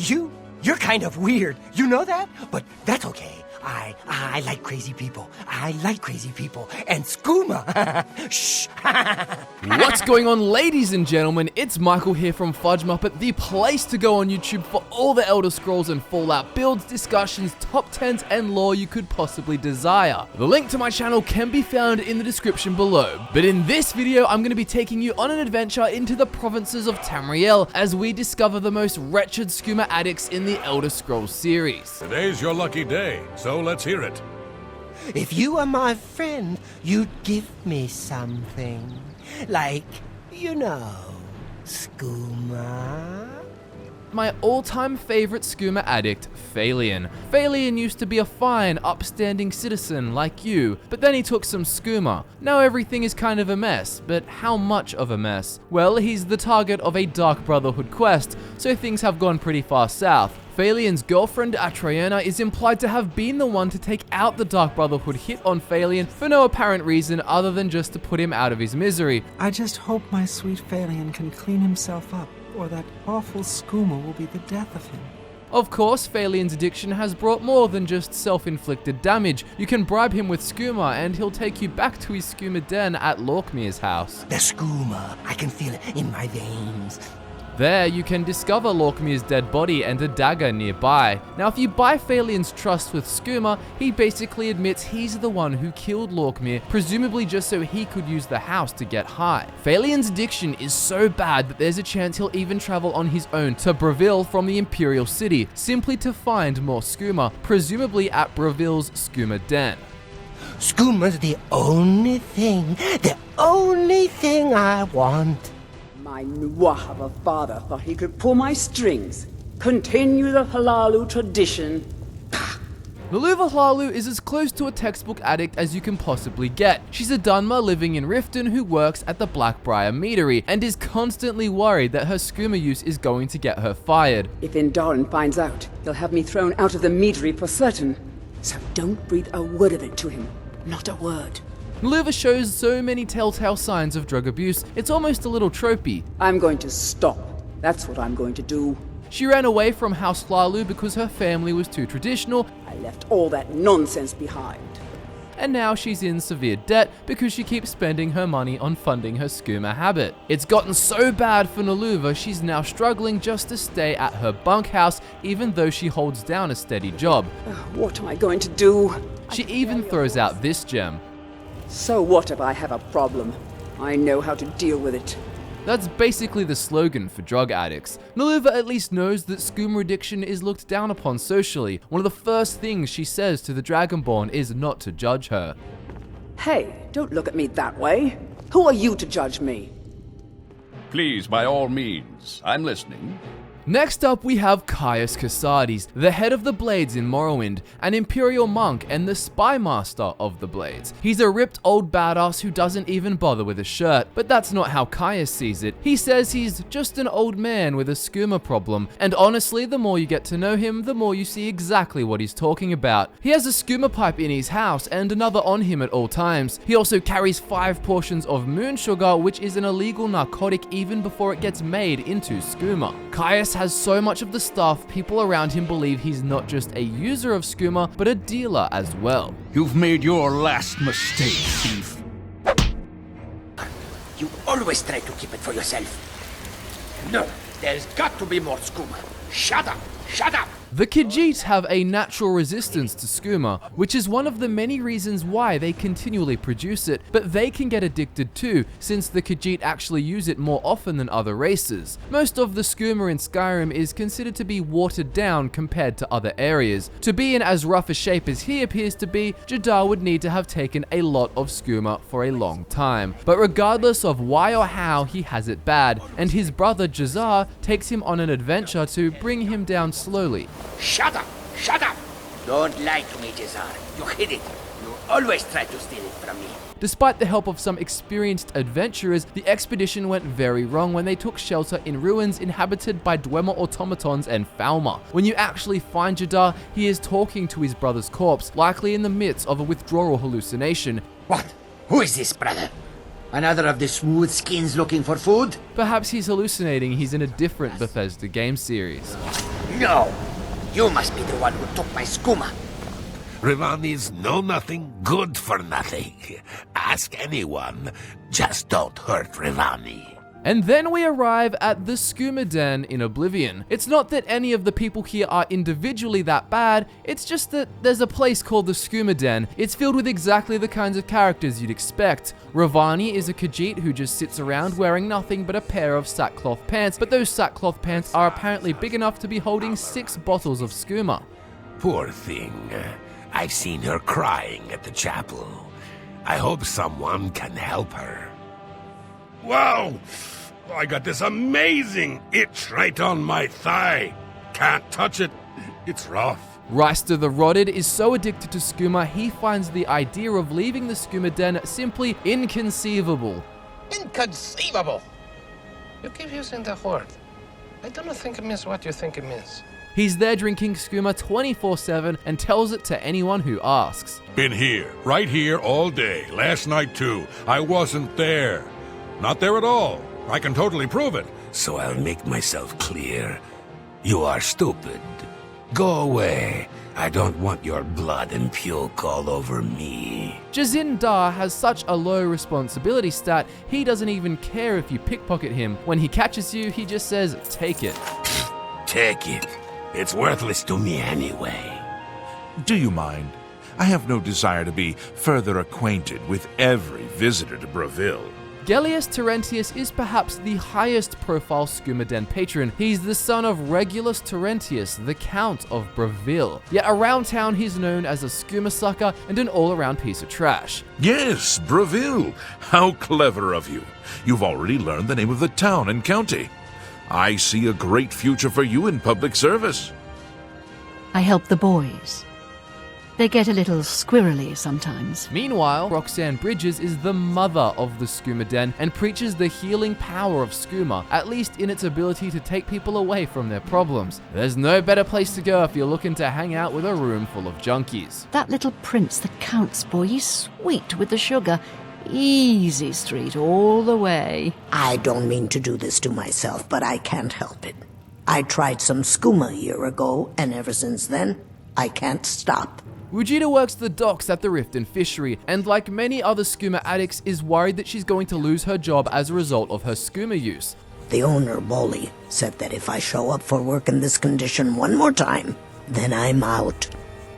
You're kind of weird. You know that? But that's okay. I like crazy people. I like crazy people. And skooma. Shh. What's going on, ladies and gentlemen? It's Michael here from Fudge Muppet, the place to go on YouTube for all the Elder Scrolls and Fallout builds, discussions, top 10s, and lore you could possibly desire. The link to my channel can be found in the description below. But in this video, I'm going to be taking you on an adventure into the provinces of Tamriel as we discover the most wretched skooma addicts in the Elder Scrolls series. Today's your lucky day, so let's hear it. If you were my friend, you'd give me something. Like, you know, skooma. My all-time favorite skooma addict, Phalion. Phalion used to be a fine, upstanding citizen like you, but then he took some skooma. Now everything is kind of a mess, but how much of a mess? Well, he's the target of a Dark Brotherhood quest, so things have gone pretty far south. Phalion's girlfriend Atrayana is implied to have been the one to take out the Dark Brotherhood hit on Phalion for no apparent reason other than just to put him out of his misery. I just hope my sweet Phalion can clean himself up, or that awful skooma will be the death of him. Of course, Phalion's addiction has brought more than just self-inflicted damage. You can bribe him with skooma and he'll take you back to his Schema Den at Lorkmir's house. The skooma, I can feel it in my veins. There, you can discover Lorkmir's dead body and a dagger nearby. Now, if you buy Phalion's trust with skooma, he basically admits he's the one who killed Lorkmir, presumably just so he could use the house to get high. Phalion's addiction is so bad that there's a chance he'll even travel on his own to Breville from the Imperial City, simply to find more skooma, presumably at Breville's Schema Den. Skooma's the only thing I want. My Nwah of a father thought he could pull my strings, continue the Halalu tradition. Mileva Hlalu is as close to a textbook addict as you can possibly get. She's a Dunmer living in Riften who works at the Blackbriar Meadery and is constantly worried that her skooma use is going to get her fired. If Indarin finds out, he'll have me thrown out of the meadery for certain. So don't breathe a word of it to him. Not a word. Mileva shows so many telltale signs of drug abuse, it's almost a little tropey. I'm going to stop. That's what I'm going to do. She ran away from House Hlalu because her family was too traditional, I left all that nonsense behind. and now she's in severe debt because she keeps spending her money on funding her skooma habit. It's gotten so bad for Mileva, she's now struggling just to stay at her bunkhouse even though she holds down a steady job. What am I going to do? She even throws out this gem. So what if I have a problem? I know how to deal with it. That's basically the slogan for drug addicts. Mileva at least knows that skooma addiction is looked down upon socially. One of the first things she says to the Dragonborn is not to judge her. Hey, don't look at me that way. Who are you to judge me? Please, by all means, I'm listening. Next up, we have Caius Casades, the head of the Blades in Morrowind, an Imperial monk and the spy master of the Blades. He's a ripped old badass who doesn't even bother with a shirt, but that's not how Caius sees it. He says he's just an old man with a skooma problem, and honestly, the more you get to know him, the more you see exactly what he's talking about. He has a skooma pipe in his house and another on him at all times. He also carries 5 portions of moon sugar, which is an illegal narcotic even before it gets made into skooma. Caius has so much of the stuff, people around him believe he's not just a user of skooma, but a dealer as well. You've made your last mistake, thief. You always try to keep it for yourself. No, there's got to be more skooma. Shut up! Shut up! The Khajiit have a natural resistance to skooma, which is one of the many reasons why they continually produce it, but they can get addicted too, since the Khajiit actually use it more often than other races. Most of the skooma in Skyrim is considered to be watered down compared to other areas. To be in as rough a shape as he appears to be, Jhadur would need to have taken a lot of skooma for a long time. But regardless of why or how, he has it bad, and his brother Jhadur takes him on an adventure to bring him down slowly. Shut up! Shut up! Don't lie to me, Jhadur. You hid it. You always try to steal it from me. Despite the help of some experienced adventurers, the expedition went very wrong when they took shelter in ruins inhabited by Dwemer automatons and Falmer. When you actually find Jhadur, he is talking to his brother's corpse, likely in the midst of a withdrawal hallucination. What? Who is this, brother? Another of the smooth skins looking for food? Perhaps he's hallucinating, he's in a different Bethesda game series. No! You must be the one who took my skooma. Rivani's know-nothing, good for nothing. Ask anyone. Just don't hurt Rivani. And then we arrive at the Skooma Den in Oblivion. It's not that any of the people here are individually that bad, it's just that there's a place called the Skooma Den. It's filled with exactly the kinds of characters you'd expect. Rivani is a Khajiit who just sits around wearing nothing but a pair of sackcloth pants, but those sackcloth pants are apparently big enough to be holding 6 bottles of skooma. Poor thing. I've seen her crying at the chapel. I hope someone can help her. Wow! I got this amazing itch right on my thigh. Can't touch it. It's rough. Reister the Rotted is so addicted to skooma, he finds the idea of leaving the Skooma Den simply inconceivable. Inconceivable! You keep using the word. I don't think it means what you think it means. He's there drinking skooma 24/7 and tells it to anyone who asks. Been here, right here all day. Last night too. I wasn't there. Not there at all. I can totally prove it. So I'll make myself clear. You are stupid. Go away. I don't want your blood and puke all over me. Jazin Dar has such a low responsibility stat, he doesn't even care if you pickpocket him. When he catches you, he just says, take it. Take it. It's worthless to me anyway. Do you mind? I have no desire to be further acquainted with every visitor to Breville. Gellius Terentius is perhaps the highest profile Skooma Den patron. He's the son of Regulus Terentius, the Count of Breville. Yet around town he's known as a skooma sucker and an all-around piece of trash. Yes, Breville. How clever of you. You've already learned the name of the town and county. I see a great future for you in public service. I help the boys. They get a little squirrely sometimes. Meanwhile, Roxanne Bridges is the mother of the Skooma Den and preaches the healing power of skooma, at least in its ability to take people away from their problems. There's no better place to go if you're looking to hang out with a room full of junkies. That little prince, the Count's boy, he's sweet with the sugar. Easy street all the way. I don't mean to do this to myself, but I can't help it. I tried some skooma a year ago, and ever since then, I can't stop. Regina works the docks at the Riften Fishery, and like many other skooma addicts, is worried that she's going to lose her job as a result of her skooma use. The owner, Bolly, said that if I show up for work in this condition one more time, then I'm out.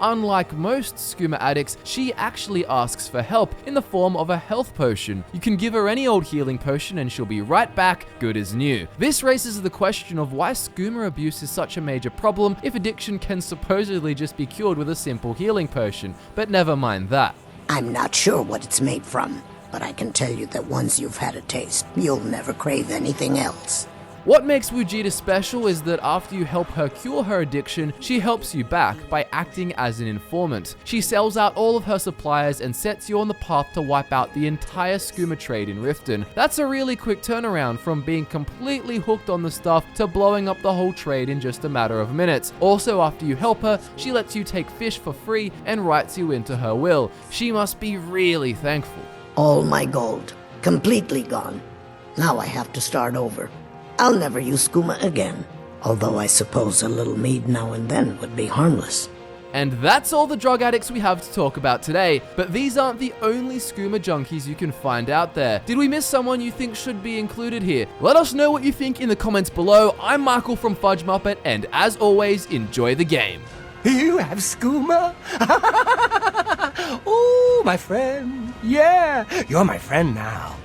Unlike most skooma addicts, she actually asks for help in the form of a health potion. You can give her any old healing potion and she'll be right back, good as new. This raises the question of why skooma abuse is such a major problem if addiction can supposedly just be cured with a simple healing potion, but never mind that. I'm not sure what it's made from, but I can tell you that once you've had a taste, you'll never crave anything else. What makes Wujita special is that after you help her cure her addiction, she helps you back by acting as an informant. She sells out all of her suppliers and sets you on the path to wipe out the entire skooma trade in Riften. That's a really quick turnaround from being completely hooked on the stuff to blowing up the whole trade in just a matter of minutes. Also, after you help her, she lets you take fish for free and writes you into her will. She must be really thankful. All my gold, completely gone. Now I have to start over. I'll never use skooma again, although I suppose a little mead now and then would be harmless. And that's all the drug addicts we have to talk about today, but these aren't the only skooma junkies you can find out there. Did we miss someone you think should be included here? Let us know what you think in the comments below. I'm Michael from Fudge Muppet, and as always, enjoy the game. You have skooma? Oh, my friend. Yeah, you're my friend now.